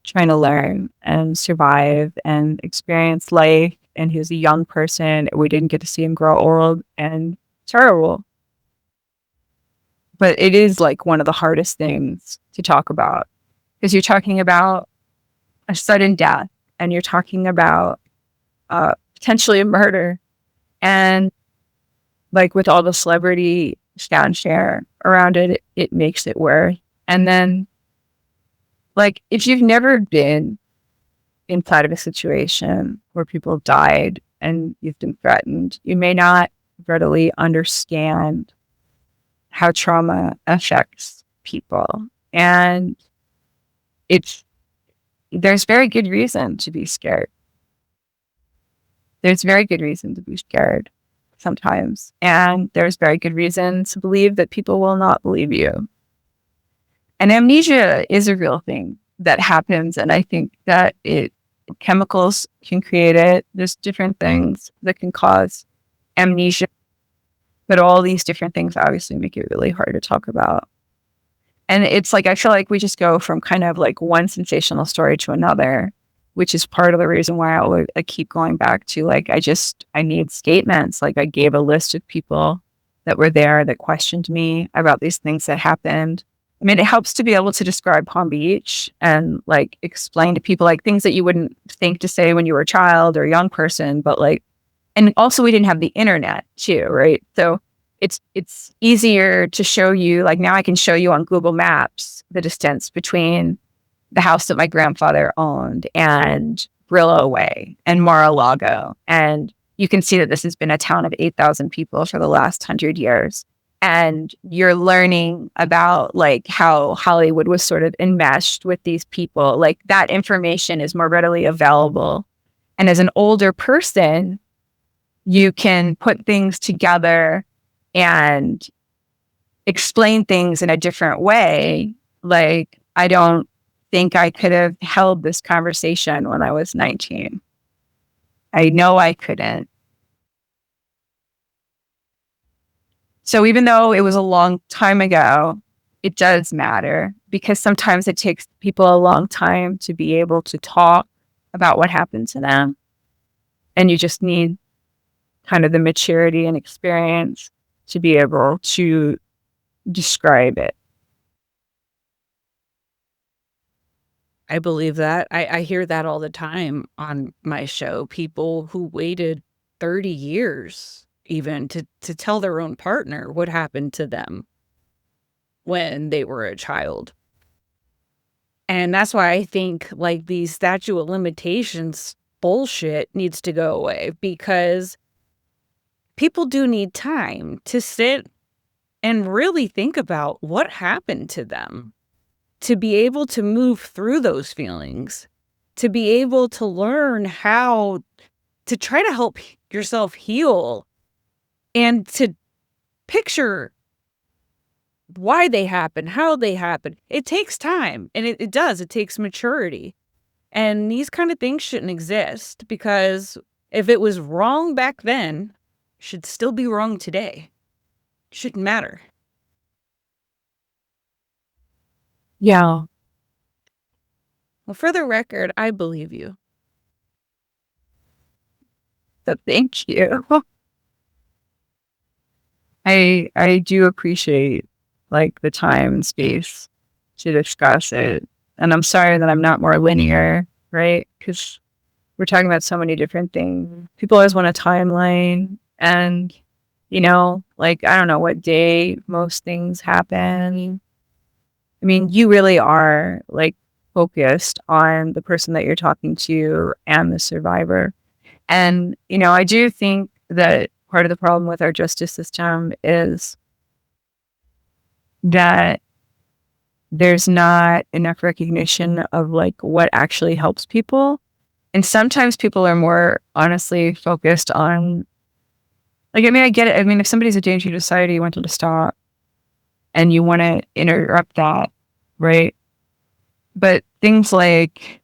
trying to learn and survive and experience life. And he was a young person. We didn't get to see him grow old and terrible. But it is like one of the hardest things to talk about because you're talking about a sudden death and you're talking about potentially a murder. And like with all the celebrity fanfare around it, it makes it worse. And then like if you've never been inside of a situation where people have died and you've been threatened, you may not readily understand how trauma affects people. And there's very good reason to be scared. There's very good reason to be scared sometimes. And there's very good reason to believe that people will not believe you. And amnesia is a real thing that happens. And I think that chemicals can create it. There's different things that can cause amnesia. But all these different things obviously make it really hard to talk about. And it's like, I feel like we just go from kind of like one sensational story to another, which is part of the reason why I keep going back to like, I need statements. Like I gave a list of people that were there that questioned me about these things that happened. I mean, it helps to be able to describe Palm Beach and like explain to people like things that you wouldn't think to say when you were a child or a young person, but like, and also we didn't have the internet too, right? So it's easier to show you, like now I can show you on Google Maps the distance between the house that my grandfather owned and Brillo Way and Mar-a-Lago. And you can see that this has been a town of 8,000 people for the last 100 years. And you're learning about like how Hollywood was sort of enmeshed with these people. Like that information is more readily available. And as an older person, you can put things together and explain things in a different way. Like, I don't think I could have held this conversation when I was 19. I know I couldn't. So even though it was a long time ago, it does matter because sometimes it takes people a long time to be able to talk about what happened to them. And you just need kind of the maturity and experience to be able to describe it. I believe that. I hear that all the time on my show. People who waited 30 years even to tell their own partner what happened to them when they were a child. And that's why I think like these statute of limitations bullshit needs to go away because people do need time to sit and really think about what happened to them, to be able to move through those feelings, to be able to learn how to try to help yourself heal and to picture why they happen, how they happen. It takes time, and it does. It takes maturity. And these kind of things shouldn't exist because if it was wrong back then, it should still be wrong today. Shouldn't matter. Yeah. Well, for the record, I believe you. So thank you. I do appreciate like the time and space to discuss it. And I'm sorry that I'm not more linear, right? Because we're talking about so many different things. People always want a timeline and like I don't know what day most things happen. I mean, you really are like focused on the person that you're talking to and the survivor. And, I do think that part of the problem with our justice system is that there's not enough recognition of like what actually helps people. And sometimes people are more honestly focused on, like, I mean, I get it. I mean, if somebody's a danger to society, you want them to stop and you want to interrupt that, right? But things like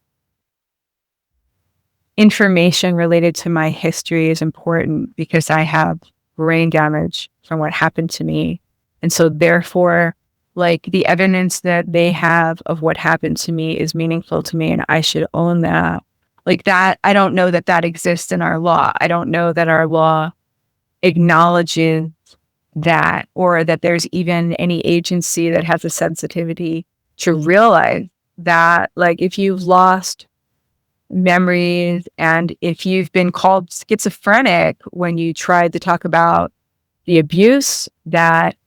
information related to my history is important because I have brain damage from what happened to me. And so therefore, like the evidence that they have of what happened to me is meaningful to me and I should own that. Like that, I don't know that that exists in our law. I don't know that our law acknowledges that or that there's even any agency that has a sensitivity to realize that like if you've lost memories and if you've been called schizophrenic when you tried to talk about the abuse that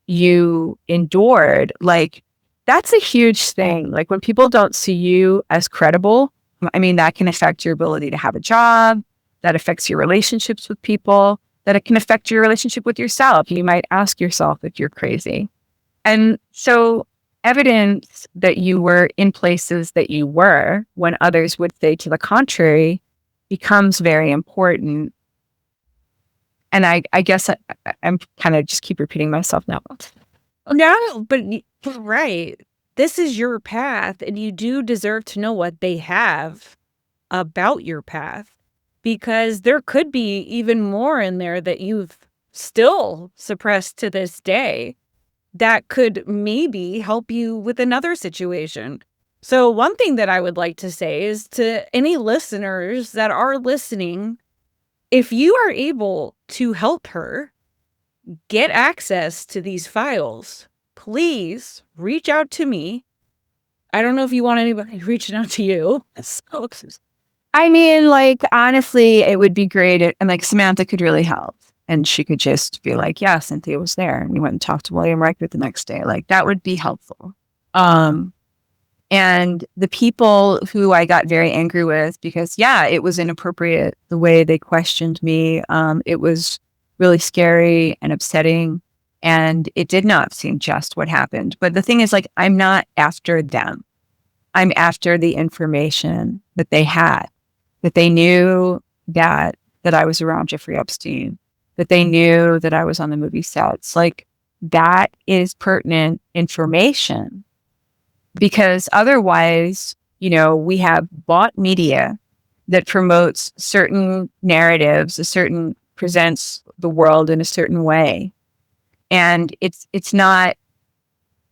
you endured, like that's a huge thing. Like when people don't see you as credible, I mean, that can affect your ability to have a job, that affects your relationships with people, that it can affect your relationship with yourself. You might ask yourself if you're crazy. And so evidence that you were in places that you were when others would say to the contrary becomes very important. And I guess I'm kind of just keep repeating myself now. No, but right. This is your path, and you do deserve to know what they have about your path because there could be even more in there that you've still suppressed to this day that could maybe help you with another situation. So, one thing that I would like to say is to any listeners that are listening, if you are able to help her get access to these files, please reach out to me. I don't know if you want anybody reaching out to you. I mean, like, honestly, it would be great. And like Samantha could really help. And she could just be like, yeah, Cynthia was there. And you went and talked to William Reichert the next day. Like, that would be helpful. And the people who I got very angry with, because yeah, it was inappropriate the way they questioned me. It was really scary and upsetting. And it did not seem just what happened. But the thing is, like, I'm not after them. I'm after the information that they had, that they knew that I was around Jeffrey Epstein, that they knew that I was on the movie sets. Like that is pertinent information because otherwise, we have bought media that promotes certain narratives, presents the world in a certain way. And it's not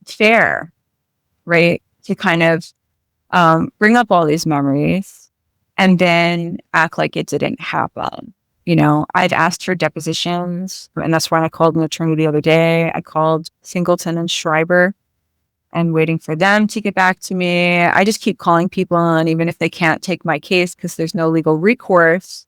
fair, right? To kind of bring up all these memories and then act like it didn't happen. I've asked for depositions, and that's why I called an attorney the other day. I called Singleton and Schreiber and waiting for them to get back to me. I just keep calling people, and even if they can't take my case because there's no legal recourse,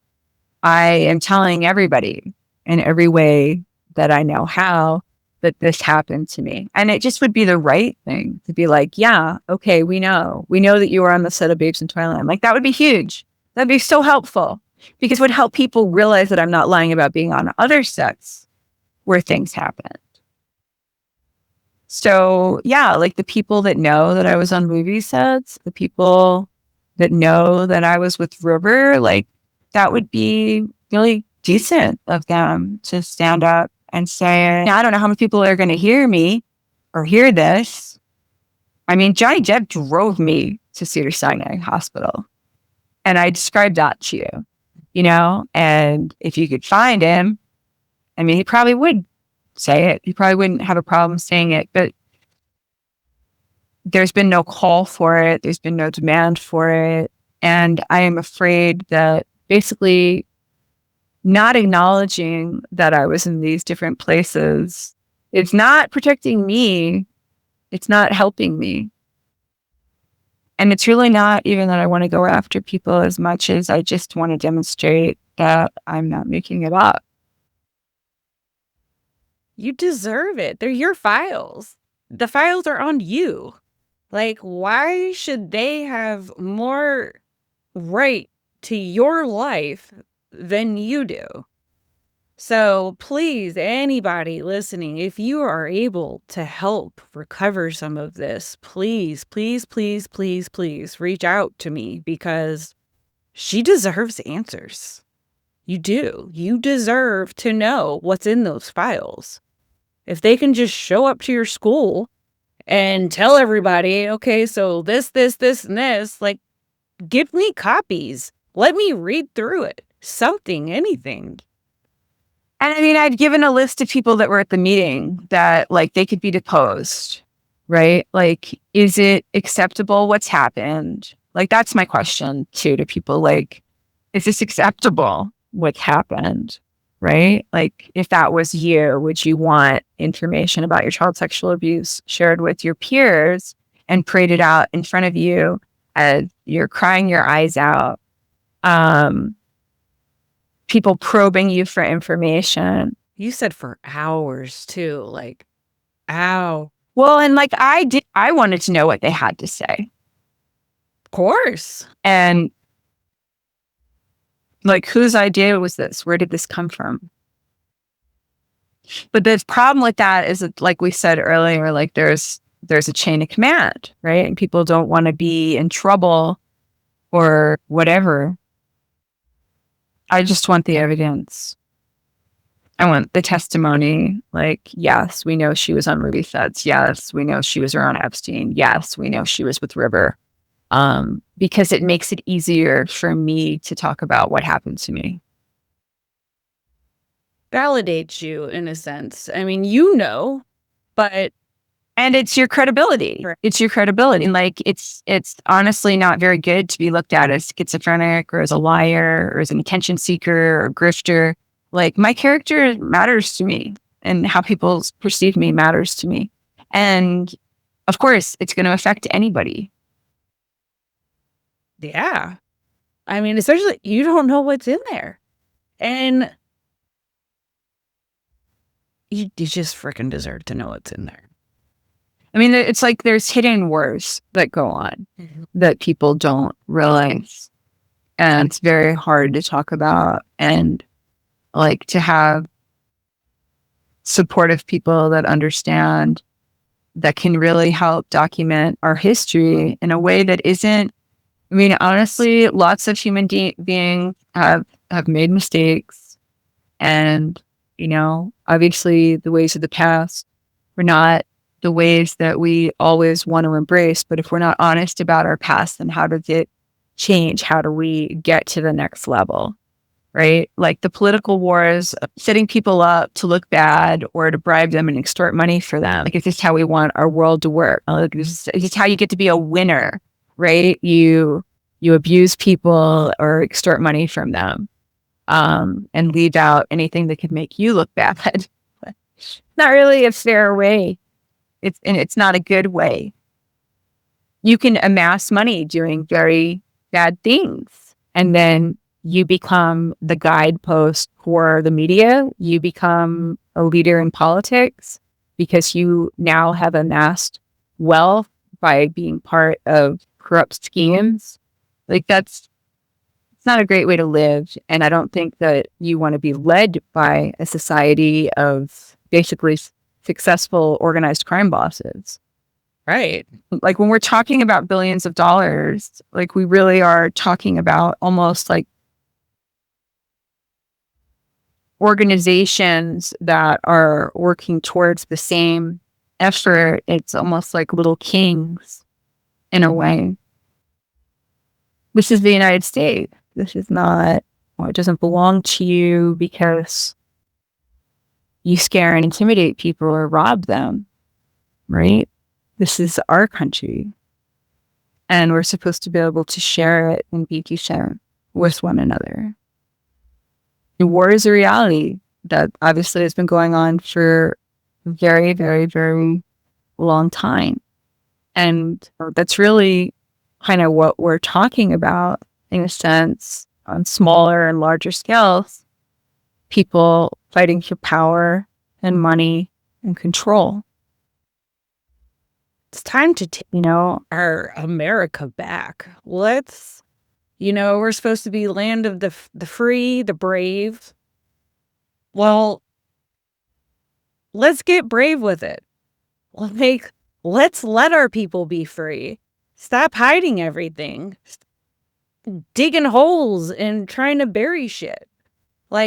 I am telling everybody in every way that I know how that this happened to me. And it just would be the right thing to be like, yeah, okay, we know that you were on the set of Babes in Toyland. Like that would be huge. That'd be so helpful because it would help people realize that I'm not lying about being on other sets where things happen. So yeah, like the people that know that I was on movie sets, the people that know that I was with River, like that would be really decent of them to stand up and say, I don't know how many people are going to hear me or hear this. I mean, Johnny Depp drove me to Cedars-Sinai Hospital. And I described that to you, and if you could find him, I mean, he probably would say it. He probably wouldn't have a problem saying it. But there's been no call for it. There's been no demand for it. And I am afraid that basically not acknowledging that I was in these different places, it's not protecting me. It's not helping me. And it's really not even that I want to go after people as much as I just want to demonstrate that I'm not making it up. You deserve it. They're your files. The files are on you. Like, why should they have more right to your life than you do? So please, anybody listening, if you are able to help recover some of this, please, please, please, please, please reach out to me, because she deserves answers. You do. You deserve to know what's in those files. If they can just show up to your school and tell everybody, okay, so this, and this, like, give me copies. Let me read through it. Something, anything. And I mean, I'd given a list of people that were at the meeting that, like, they could be deposed, right? Like, is it acceptable what's happened? Like, that's my question too to people. Like, is this acceptable what's happened? Right? Like, if that was you, would you want information about your child sexual abuse shared with your peers and paraded out in front of you as you're crying your eyes out? People probing you for information. You said for hours too, like, ow. Well, and like I wanted to know what they had to say. Of course. And like, whose idea was this? Where did this come from? But the problem with that is that, like we said earlier, like there's a chain of command, right? And people don't want to be in trouble or whatever. I just want the evidence. I want the testimony. Like, yes, we know she was on movie sets. Yes, we know she was around Epstein. Yes, we know she was with River. Because it makes it easier for me to talk about what happened to me. Validates you in a sense. I mean, you know, but and it's your credibility. Right. It's your credibility. And like, it's honestly not very good to be looked at as schizophrenic or as a liar or as an attention seeker or grifter. Like, my character matters to me, and how people perceive me matters to me. And of course, it's going to affect anybody. Yeah. I mean, especially you don't know what's in there. And you just freaking deserve to know what's in there. I mean, it's like there's hidden wars that go on that people don't realize. And it's very hard to talk about, and like to have supportive people that understand, that can really help document our history in a way that isn't, I mean, honestly, lots of human beings have made mistakes, and, you know, obviously the ways of the past were not the ways that we always want to embrace. But if we're not honest about our past, then how does it change? How do we get to the next level? Right? Like the political wars, setting people up to look bad or to bribe them and extort money for them. Like, is this how we want our world to work? Like, this is how you get to be a winner, right? You abuse people or extort money from them, and leave out anything that could make you look bad. Not really a fair way. It's not a good way. You can amass money doing very bad things, and then you become the guidepost for the media. You become a leader in politics because you now have amassed wealth by being part of corrupt schemes. Like, it's not a great way to live. And I don't think that you want to be led by a society of basically successful organized crime bosses. Right. Like, when we're talking about billions of dollars, like, we really are talking about almost like organizations that are working towards the same effort. It's almost like little kings in a way. This is the United States. This is not, well, it doesn't belong to you because you scare and intimidate people or rob them, right? this is our country, and we're supposed to be able to share it and be decent with one another. And war is a reality that obviously has been going on for a very, very, very long time. And that's really kind of what we're talking about, in a sense, on smaller and larger scales. People fighting for power and money and control. It's time to take, our America back. We're supposed to be land of the free, the brave. Well, let's get brave with it. Let's let our people be free. Stop hiding everything. Digging holes and trying to bury shit.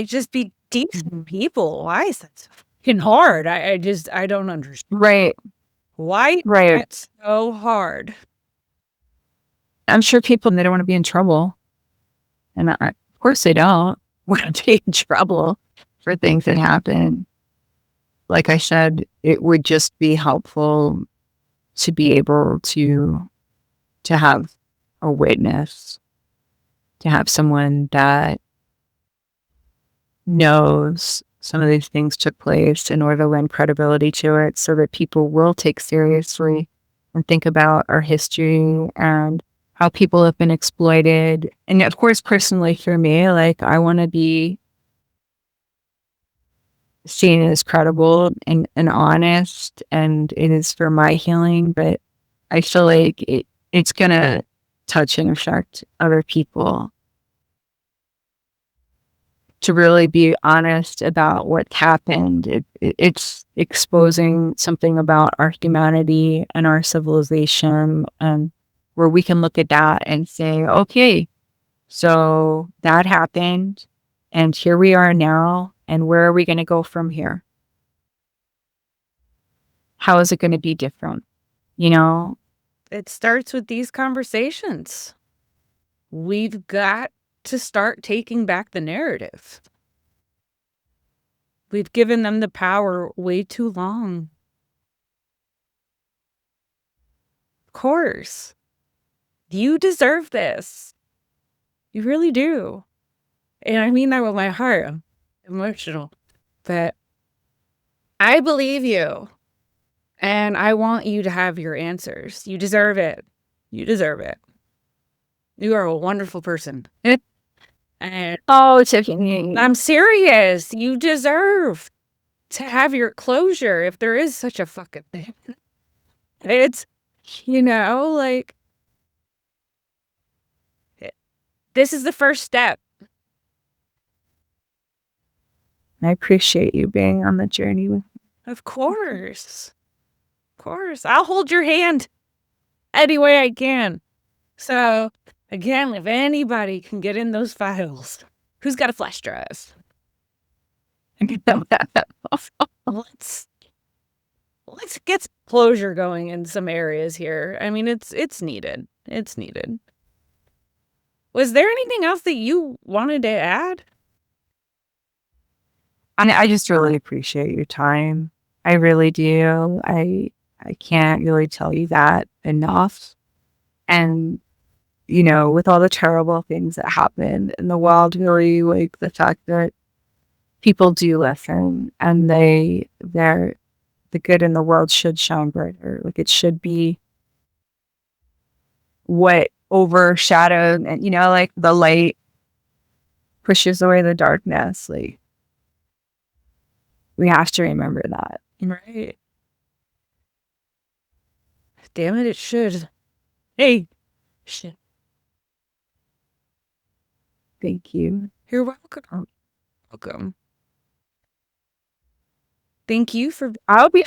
Just be decent people. Why is that so fucking hard? I don't understand. Right. Why Right. it's so hard? I'm sure people, they don't want to be in trouble. And of course they don't want to be in trouble for things that happen. Like I said, it would just be helpful to be able to have a witness, to have someone that knows some of these things took place in order to lend credibility to it, so that people will take seriously and think about our history and how people have been exploited. And of course, personally for me, I want to be seen as credible and honest, and it is for my healing, but I feel like it's going to touch and affect other people. To really be honest about what happened, it's exposing something about our humanity and our civilization, where we can look at that and say, okay, so that happened, and here we are now, and where are we going to go from here? How is it going to be different? It starts with these conversations. We've got to start taking back the narrative. We've given them the power way too long. Of course. You deserve this. You really do. And I mean that with my heart. I'm emotional. But I believe you. And I want you to have your answers. You deserve it. You deserve it. You are a wonderful person. And Tiffany, I'm serious. You deserve to have your closure, if there is such a fucking thing. It's, this is the first step. I appreciate you being on the journey with me. Of course. Of course. I'll hold your hand any way I can. So, again, if anybody can get in those files, who's got a flash drive? Let's get some closure going in some areas here. I mean, it's needed. It's needed. Was there anything else that you wanted to add? I just really appreciate your time. I really do. I can't really tell you that enough. And, with all the terrible things that happen in the world, really, the fact that people do listen, and they're the good in the world should shine brighter. It should be what overshadowed, and the light pushes away the darkness. We have to remember that. Right. Damn it, it should. Hey, shit. Thank you. You're welcome. Welcome. Thank you for. I'll be